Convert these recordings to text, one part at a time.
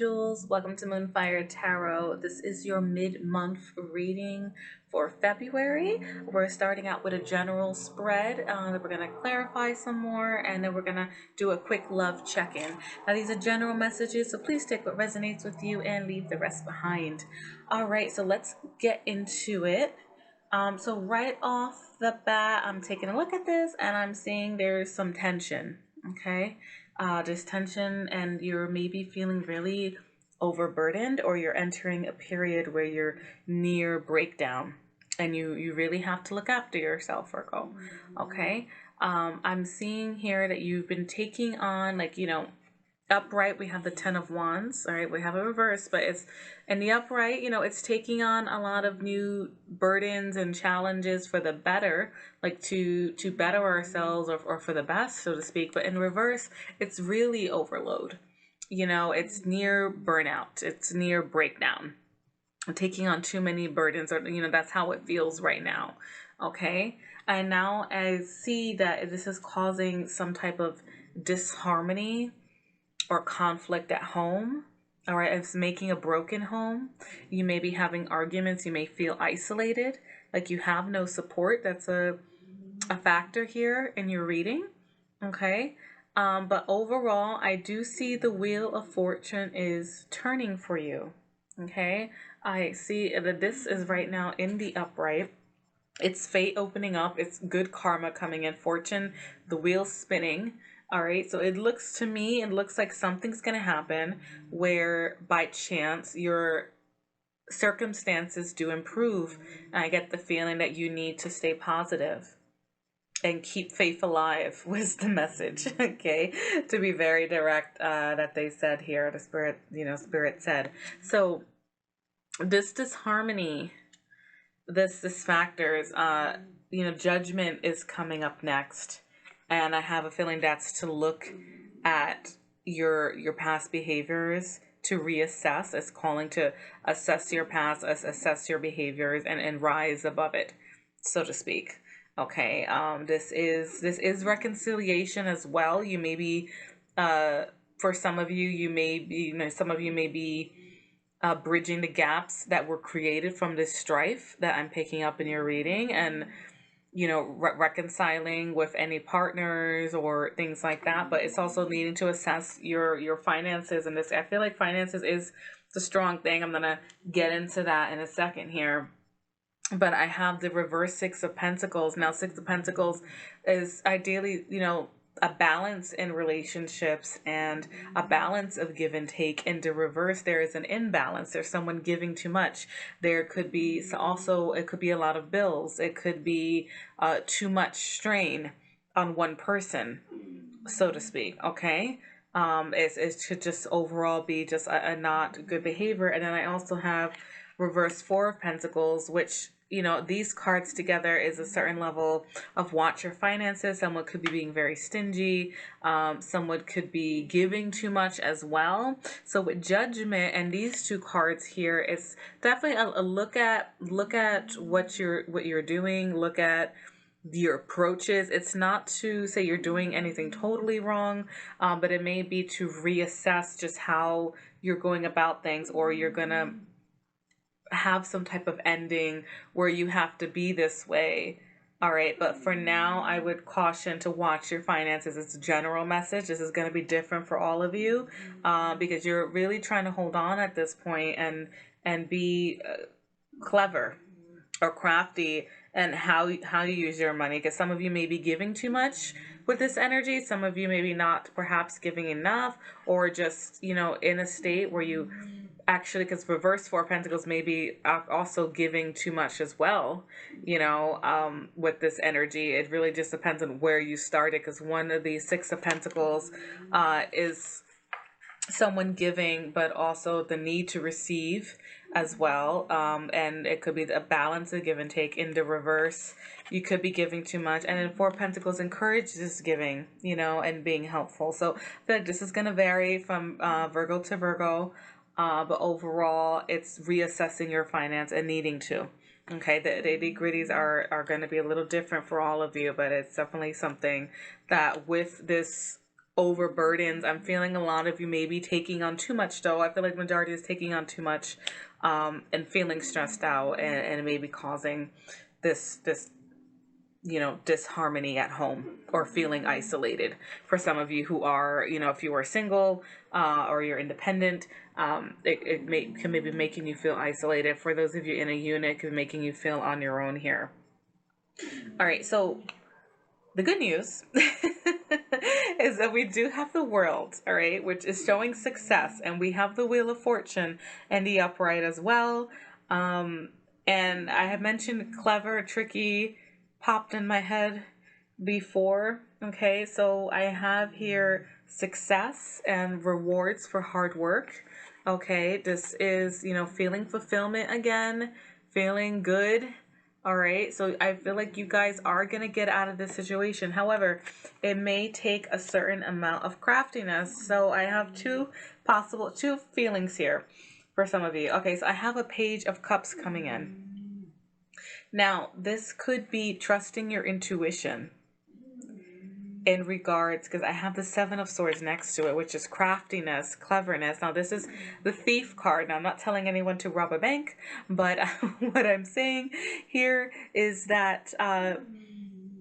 Jules. Welcome to Moonfire Tarot. This is your mid-month reading for February. We're starting out with a general spread. Then we're going to clarify some more, and then we're going to do a quick love check-in. Now, these are general messages, so please take what resonates with you and leave the rest behind. All right, so let's get into it. So right off the bat, I'm taking a look at this, and I'm seeing there's some tension, okay? There's tension, and you're maybe feeling really overburdened, or you're entering a period where you're near breakdown, and you really have to look after yourself, Virgo, okay? I'm seeing here that you've been taking on, like, upright, we have the 10 of Wands. All right, we have a reverse, but it's in the upright, it's taking on a lot of new burdens and challenges for the better, like to better ourselves, or for the best, so to speak. But in reverse, it's really overload. It's near burnout, it's near breakdown, taking on too many burdens, or that's how it feels right now. Okay, and now I see that this is causing some type of disharmony or conflict at home. All right, it's making a broken home. You may be having arguments. You may feel isolated, like you have no support. That's a factor here in your reading. Okay, but overall, I do see the Wheel of Fortune is turning for you. Okay, I see that this is right now in the upright. It's fate opening up. It's good karma coming in. Fortune, the wheel spinning. All right, so it looks to me, it looks like something's going to happen where by chance your circumstances do improve. And I get the feeling that you need to stay positive and keep faith alive was the message, okay? To be very direct, that they said here, the Spirit said. So this disharmony, this factors, judgment is coming up next. And I have a feeling that's to look at your past behaviors, to reassess. It's calling to assess your past, assess your behaviors, and rise above it, so to speak. Okay, this is reconciliation as well. You may be, for some of you, some of you may be bridging the gaps that were created from this strife that I'm picking up in your reading, and reconciling with any partners or things like that. But it's also needing to assess your finances. And this, I feel like finances is the strong thing. I'm gonna get into that in a second here. But I have the reverse Six of Pentacles. Now, Six of Pentacles is ideally, a balance in relationships and a balance of give and take. In the reverse, there is an imbalance. There's someone giving too much. There could be also, it could be a lot of bills. It could be too much strain on one person, so to speak. Okay. It should just overall be just a not good behavior. And then I also have reverse Four of Pentacles, which, these cards together is a certain level of watch your finances. Someone could be being very stingy. Someone could be giving too much as well. So with Judgment and these two cards here, it's definitely a look at what you're doing. Look at your approaches. It's not to say you're doing anything totally wrong, but it may be to reassess just how you're going about things, or you're gonna have some type of ending where you have to be this way. All right, but for now, I would caution to watch your finances. It's a general message. This is going to be different for all of you, because you're really trying to hold on at this point and be clever or crafty and how you use your money, because some of you may be giving too much with this energy. Some of you maybe not perhaps giving enough, or just in a state where you actually, because reverse Four of Pentacles may be also giving too much as well, with this energy. It really just depends on where you started, because one of the Six of Pentacles is someone giving, but also the need to receive as well. And it could be a balance of give and take. In the reverse, you could be giving too much. And then Four of Pentacles encourages giving, and being helpful. So I feel like this is going to vary from Virgo to Virgo. But overall, it's reassessing your finance and needing to. Okay, the nitty-gritties are going to be a little different for all of you, but it's definitely something that with this overburdens. I'm feeling a lot of you may be taking on too much though. I feel like majority is taking on too much, and feeling stressed out, and maybe causing this disharmony at home or feeling isolated. For some of you who are, if you are single, or you're independent, can maybe making you feel isolated. For those of you in a unit, can be making you feel on your own here. All right, so the good news is that we do have the world, all right, which is showing success, and we have the Wheel of Fortune and the upright as well. And I have mentioned clever, tricky, popped in my head before. Okay, so I have here success and rewards for hard work. Okay, this is, feeling fulfillment again, feeling good. All right, so I feel like you guys are going to get out of this situation. However, it may take a certain amount of craftiness. So I have two feelings here for some of you. Okay, so I have a Page of Cups coming in. Now, this could be trusting your intuition in regards, because I have the Seven of Swords next to it, which is craftiness, cleverness. Now, this is the Thief card. Now, I'm not telling anyone to rob a bank, but what I'm saying here is that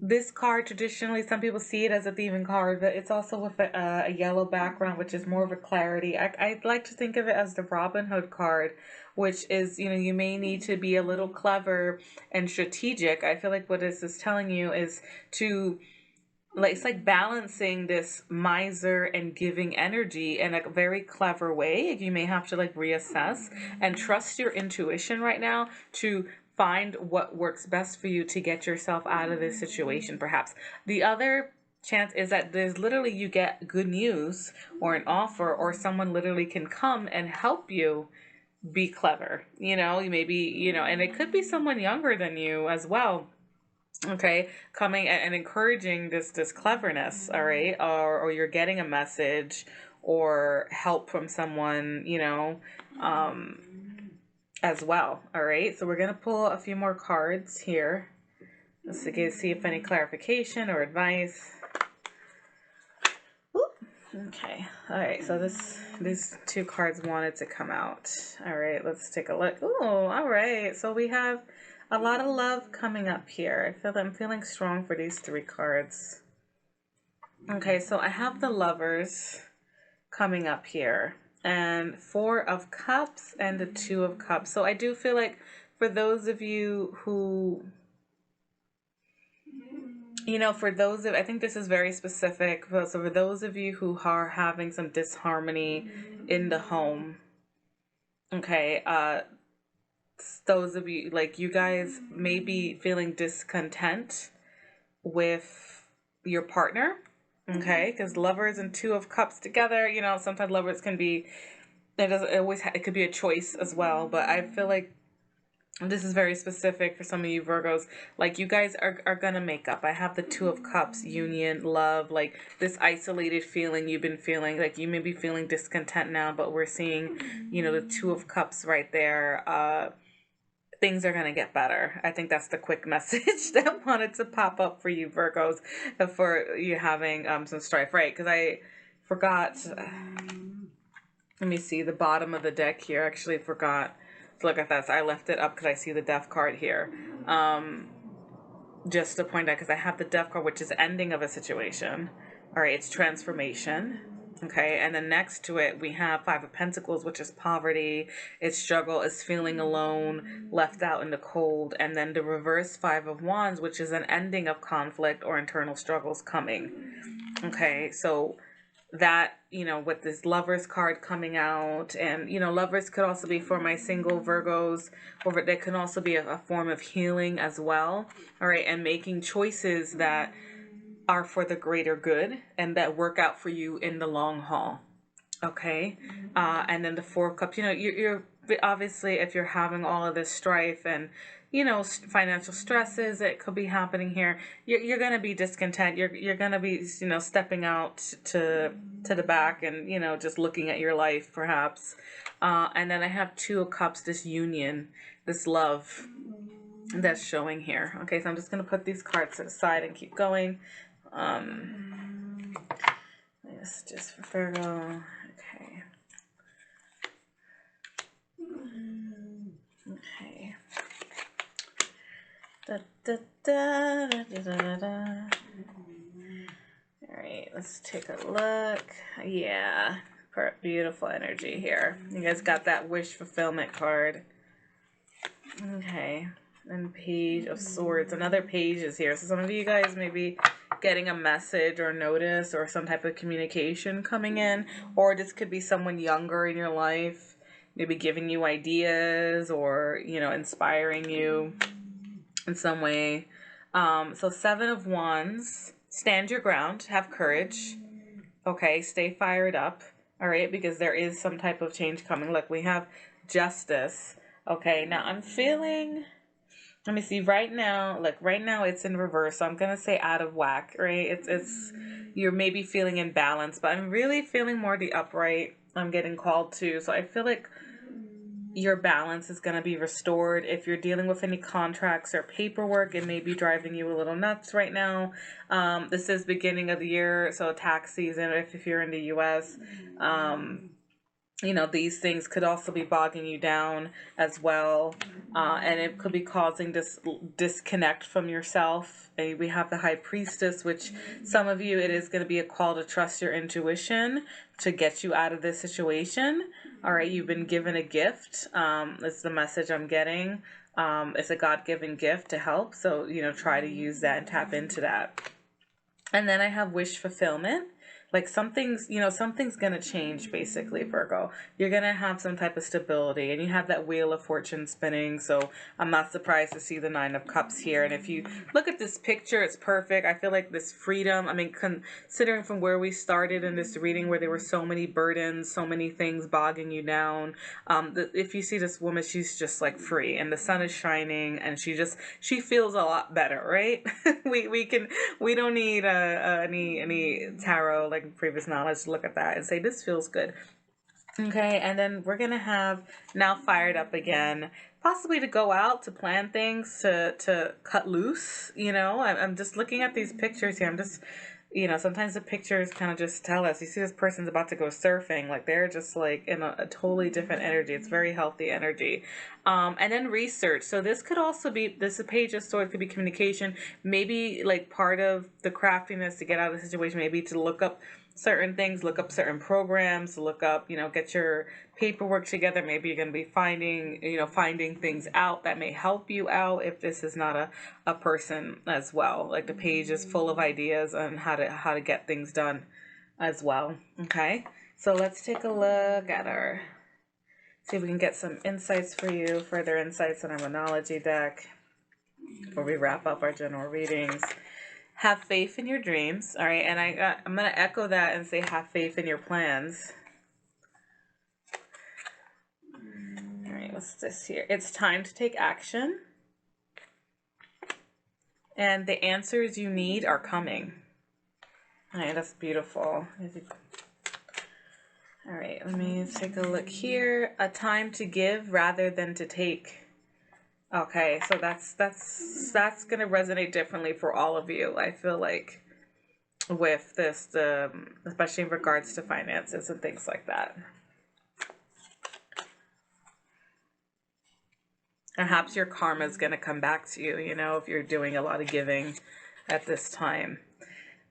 this card, traditionally, some people see it as a thieving card, but it's also with a yellow background, which is more of a clarity. I like to think of it as the Robin Hood card, which is, you may need to be a little clever and strategic. I feel like what this is telling you is to, it's like balancing this miser and giving energy in a very clever way. You may have to reassess and trust your intuition right now to find what works best for you to get yourself out of this situation, perhaps. The other chance is that there's literally, you get good news or an offer, or someone literally can come and help you be clever. You maybe, and it could be someone younger than you as well. Okay, coming and encouraging this cleverness, all right, or you're getting a message or help from someone, as well. All right, so we're gonna pull a few more cards here. Let's see if any clarification or advice. Okay, all right, so these two cards wanted to come out. All right, let's take a look. Oh, all right, so we have a lot of love coming up here. I'm feeling strong for these three cards. Okay, so I have the Lovers coming up here, and Four of Cups and the Two of Cups. So I do feel like for those of you who, I think this is very specific. So for those of you who are having some disharmony in the home, okay, those of you, you guys may be feeling discontent with your partner, okay, because Lovers and Two of Cups together, sometimes lovers can be, it could be a choice as well, but I feel like this is very specific for some of you Virgos. You guys are gonna make up. I have the Two of Cups, union, love, this isolated feeling you've been feeling. You may be feeling discontent now, but we're seeing, the Two of Cups right there. Things are going to get better. I think that's the quick message that wanted to pop up for you Virgos, for you having some strife, right? Because I forgot, let me see, the bottom of the deck here. I actually forgot to look at that. So I left it up because I see the Death card here. Just to point out, because I have the Death card, which is ending of a situation. All right, it's transformation. Okay, and then next to it, we have Five of Pentacles, which is poverty. Its struggle is feeling alone, left out in the cold. And then the reverse Five of Wands, which is an ending of conflict or internal struggles coming. Okay, so that, with this Lovers card coming out, and, Lovers could also be for my single Virgos, or they can also be a form of healing as well. All right, and making choices that are for the greater good and that work out for you in the long haul. Okay, and then the Four of Cups, you're obviously, if you're having all of this strife and financial stresses that could be happening here, you're gonna be discontent. You're gonna be stepping out to the back and just looking at your life perhaps. And then I have Two of Cups, this union, this love that's showing here. Okay, so I'm just gonna put these cards to the side and keep going. This is just for Virgo. Okay. Okay. Da, da, da, da, da, da, da. All right, let's take a look. Yeah, beautiful energy here. You guys got that wish fulfillment card. Okay, and Page of Swords. Another page is here. So some of you guys may be getting a message or notice or some type of communication coming in, or this could be someone younger in your life, maybe giving you ideas or, you know, inspiring you in some way. So 7 of Wands. Stand your ground. Have courage. Okay, stay fired up. All right, because there is some type of change coming. Look, we have Justice. Okay, now I'm feeling, let me see, right now it's in reverse, so I'm gonna say out of whack, right? It's you're maybe feeling imbalanced, but I'm really feeling more the upright. I'm getting called to, so I feel like your balance is going to be restored. If you're dealing with any contracts or paperwork, it may be driving you a little nuts right now. This is beginning of the year, so tax season if you're in the US. You know, these things could also be bogging you down as well. And it could be causing this disconnect from yourself. And we have the High Priestess, which some of you, it is going to be a call to trust your intuition to get you out of this situation. All right, you've been given a gift. That's the message I'm getting. It's a God-given gift to help. So, you know, try to use that and tap into that. And then I have wish fulfillment. Like something's going to change, basically, Virgo. You're going to have some type of stability, and you have that wheel of fortune spinning. So I'm not surprised to see the 9 of Cups here. And if you look at this picture, it's perfect. I feel like this freedom, I mean, considering from where we started in this reading, where there were so many burdens, so many things bogging you down. If you see this woman, she's just like free, and the sun is shining, and she feels a lot better, right? we don't need any tarot, like previous knowledge, to look at that and say this feels good. Okay, and then we're gonna have now fired up again, possibly to go out, to plan things, to cut loose. You know, I'm just looking at these pictures here. I'm just, you know, sometimes the pictures kind of just tell us. You see this person's about to go surfing, like they're just like in a totally different energy. It's very healthy energy. And then research. So this could also be, this Page of Swords could be communication, maybe like part of the craftiness to get out of the situation, maybe to look up certain things, look up certain programs, look up, you know, get your paperwork together. Maybe you're going to be finding things out that may help you out if this is not a person as well. Like the page is full of ideas on how to get things done as well. Okay, so let's take a look at our, see if we can get some insights for you, further insights on our Monology deck before we wrap up our general readings. Have faith in your dreams. All right, and I'm going to echo that and say have faith in your plans. All right, what's this here? It's time to take action. And the answers you need are coming. All right, that's beautiful. All right, let me take a look here. A time to give rather than to take. Okay, so that's going to resonate differently for all of you, I feel like, with this, especially in regards to finances and things like that. Perhaps your karma is going to come back to you, you know, if you're doing a lot of giving at this time.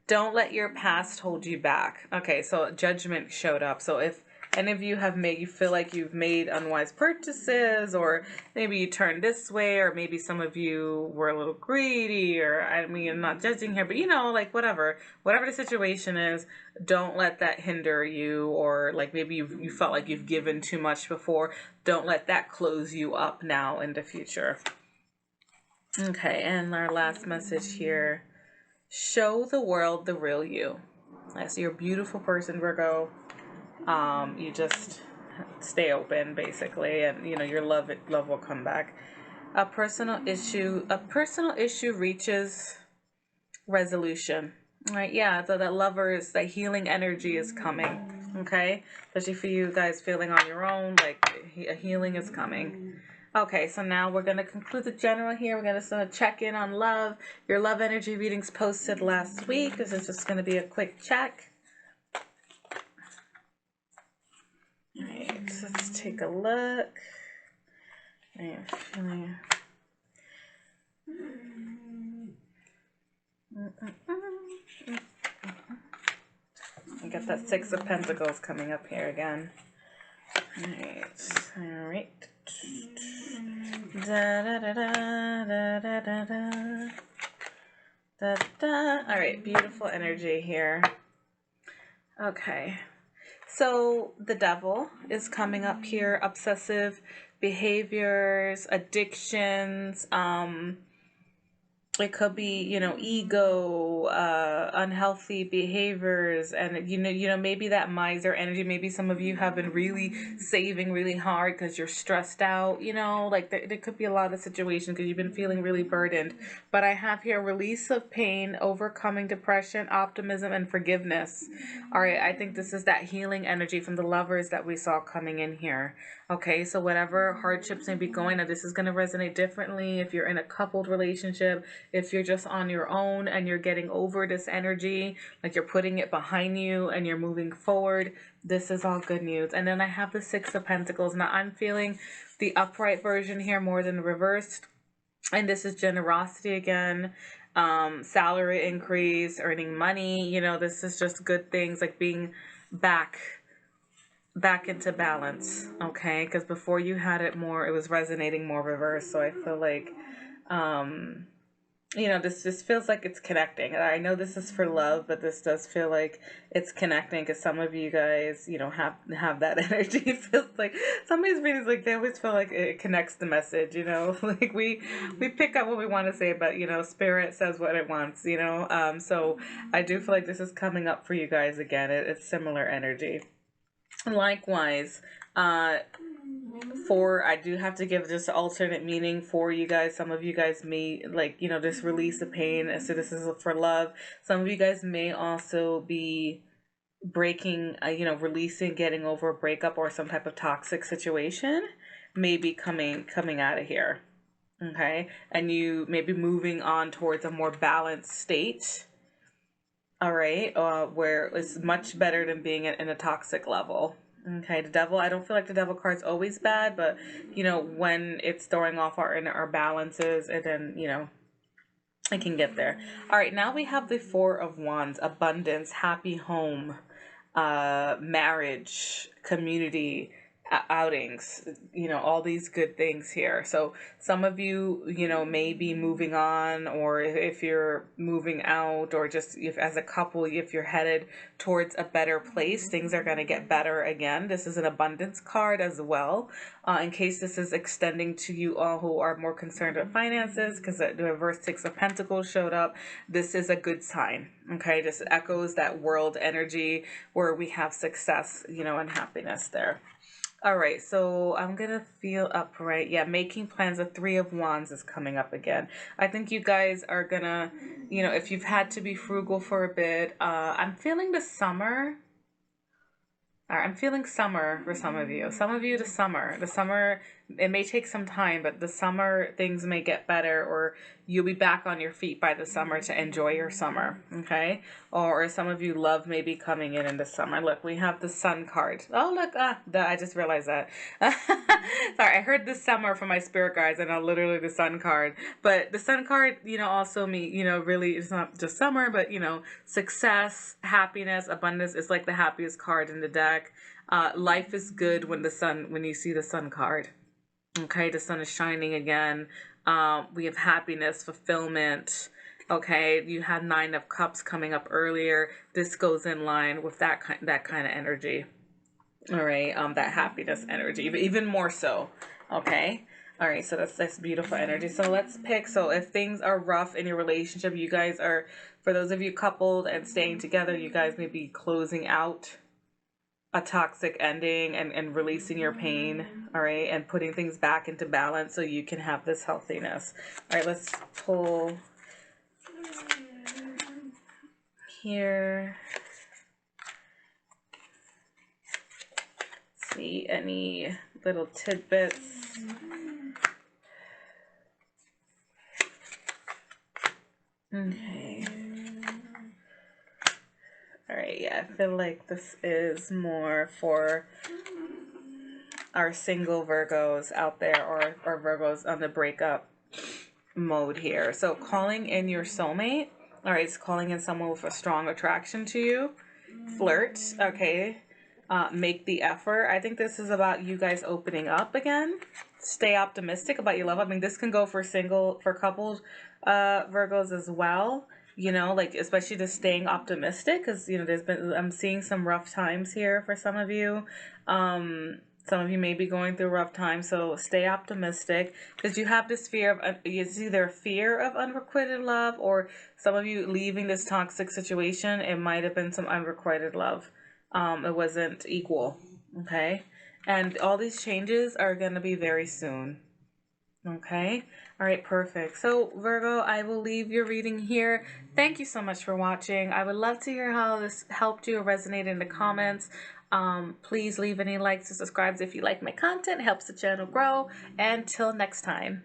Don't let your past hold you back. Okay, so judgment showed up. So if any of you you feel like you've made unwise purchases, or maybe you turned this way, or maybe some of you were a little greedy, or, I mean, I'm not judging here, but you know, like whatever the situation is, don't let that hinder you, or like maybe you felt like you've given too much before. Don't let that close you up now in the future. Okay, and our last message here. Show the world the real you. I see you're a beautiful person, Virgo. You just stay open, basically, and you know your love will come back. A personal issue reaches resolution. Right? Yeah. So that healing energy is coming. Okay, especially for you guys feeling on your own, like a healing is coming. Okay, so now we're going to conclude the general here. We're going to check in on love. Your love energy readings posted last week. This is just going to be a quick check. All right, so let's take a look. I am feeling. I got that Six of Pentacles coming up here again. All right. Da da da da da da da da. Da, da. All right, beautiful energy here. Okay, so the devil is coming up here. Obsessive behaviors, addictions, it could be, you know, ego, unhealthy behaviors, and maybe that miser energy. Maybe some of you have been really saving really hard because you're stressed out. You know, like there could be a lot of situations because you've been feeling really burdened. But I have here release of pain, overcoming depression, optimism, and forgiveness. All right, I think this is that healing energy from the lovers that we saw coming in here. Okay, so whatever hardships may be going on, this is going to resonate differently if you're in a coupled relationship, if you're just on your own and you're getting over this energy, like you're putting it behind you and you're moving forward. This is all good news. And then I have the Six of Pentacles. Now I'm feeling the upright version here more than the reversed. And this is generosity again, salary increase, earning money. You know, this is just good things, like being back into balance. Okay, because before you had it more, it was resonating more reverse. So I feel like this just feels like it's connecting. I know this is for love, but this does feel like it's connecting because some of you guys, have that energy. It feels like some of these readings, like they always feel like it connects the message. Like we pick up what we want to say, but spirit says what it wants. So I do feel like this is coming up for you guys again. It's similar energy. Likewise, I do have to give this alternate meaning for you guys. Some of you guys may this release of pain. So this is for love. Some of you guys may also be breaking, releasing, getting over a breakup or some type of toxic situation may be coming out of here. Okay. And you may be moving on towards a more balanced state. All right. Where it's much better than being in a toxic level. Okay, the devil, I don't feel like the devil card's always bad, but, when it's throwing off our balances, and then, it can get there. All right, now we have the Four of Wands, abundance, happy home, marriage, community, outings, all these good things here. So some of you, may be moving on, or if you're moving out, or just if as a couple, if you're headed towards a better place, things are going to get better again. This is an abundance card as well, in case this is extending to you all who are more concerned with finances, because the reverse Six of Pentacles showed up. This is a good sign. Okay, this echoes that world energy where we have success, and happiness there. All right, so I'm going to feel upright. Yeah, making plans. The Three of Wands is coming up again. I think you guys are going to, if you've had to be frugal for a bit, I'm feeling the summer. All right, I'm feeling summer for some of you. Some of you, the summer. The summer, it may take some time, but the summer things may get better, or you'll be back on your feet by the summer to enjoy your summer, okay? Or some of you, love may be coming in the summer. Look, we have the Sun card. Oh, look, I just realized that. Sorry, I heard the summer from my spirit guides, and literally the Sun card. But the Sun card, also really, it's not just summer, but, success, happiness, abundance is like the happiest card in the deck. Life is good when you see the Sun card. Okay, the sun is shining again. We have happiness, fulfillment. Okay, you had Nine of Cups coming up earlier. This goes in line with that kind of energy. All right, that happiness energy, but even more so. Okay. All right, so that's beautiful energy. So let's pick. So if things are rough in your relationship, you guys are, for those of you coupled and staying together, you guys may be closing out a toxic ending and releasing your pain, all right, and putting things back into balance so you can have this healthiness. All right, let's pull here. See any little tidbits. Okay. All right, yeah, I feel like this is more for our single Virgos out there, or Virgos on the breakup mode here. So calling in your soulmate. All right, it's calling in someone with a strong attraction to you. Flirt, okay. Make the effort. I think this is about you guys opening up again. Stay optimistic about your love. I mean, this can go for couples, Virgos as well. You know, like especially just staying optimistic, because you know I'm seeing some rough times here for some of you. Some of you may be going through rough times, so stay optimistic, because you have this fear of, it's either fear of unrequited love, or some of you leaving this toxic situation, it might have been some unrequited love. It wasn't equal, okay? And all these changes are going to be very soon. Okay. All right. Perfect. So Virgo, I will leave your reading here. Thank you so much for watching. I would love to hear how this helped you or resonated in the comments. Please leave any likes or subscribes if you like my content. It helps the channel grow. Until next time.